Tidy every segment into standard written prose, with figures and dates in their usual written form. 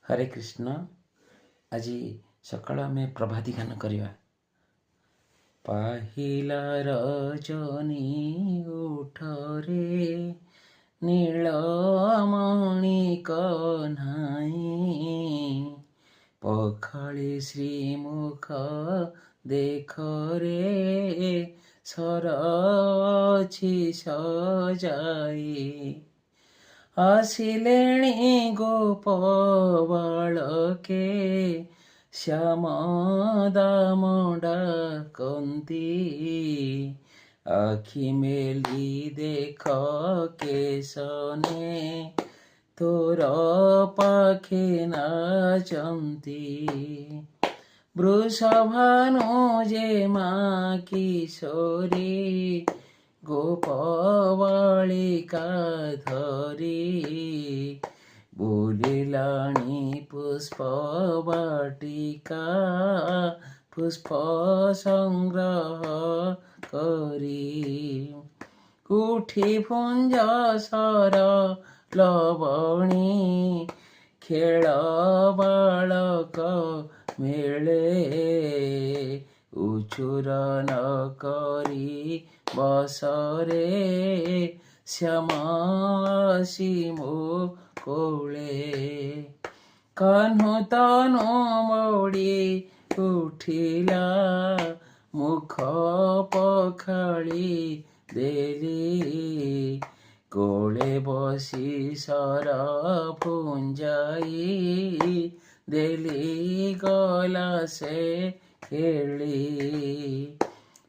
ହରେ କୃଷ୍ଣ। ଆଜି ସକାଳ ଆମେ ପ୍ରଭାତୀ ଗାନ କରିବା। ପାହିଲା ରଜନୀ ଉଠରେ ନୀଳମଣି କହ୍ନାଇ, ପଖାଳି ଶ୍ରୀମୁଖ ଦେଖରେ ସରଛି ସଜାଇ। ଆସିଲେଣି ଗୋପ ବାଳକେ ଶ୍ୟାମ ଦାମ ଡାକନ୍ତି, ଆଖି ମେଲି ଦେଖ କେଶନେ ତୋର ପାଖେ ନାଚନ୍ତି। ବୃଷଭାନୁ ଯେ ମା କିଶୋରୀ ଗୋପ ବାଳିକା ଧରି, ବୁଲିଲାଣି ପୁଷ୍ପ ବାଟିକା ପୁଷ୍ପ ସଂଗ୍ରହ କରି। ଉଠି ପୁଞ୍ଜ ସର ଲବଣୀ ଖେଳ ବାଳକ ମେଳେ, ଉଛୁର ନ କରି ବସରେ ଶ୍ୟାମ ଆସି ମୋ କୋଳେ। କାହ୍ନୁ ତନୁ ମୋଡ଼ି ଉଠିଲା ମୁଖ ପଖାଳି ଦେଲି, କୋଳେ ବସି ସର ପୁଞ୍ଜାଇ ଦେଲି ଗଲା ସେ ଖେଳି।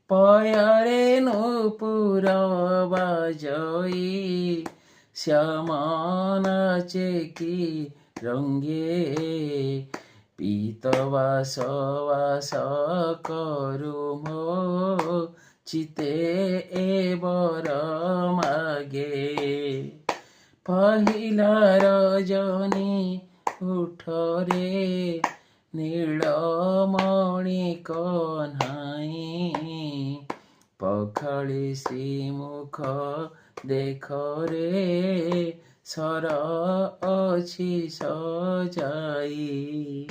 ପୟରେ ନୂପୁର ବାଜଇ ଶ୍ୟାମ ନାଚେ କି ରଙ୍ଗେ, ପୀତ ବାସ ବାସ କରୁ ମୋ ଚିତେ ଏ ବର ମାଗେ। ପାହିଲା ରଜନୀ ଉଠରେ ନୀଳମଣି କହ୍ନାଇ, ପଖାଳି ଶ୍ରୀମୁଖ ଦେଖରେ ସର ଅଛି ସଜାଇ।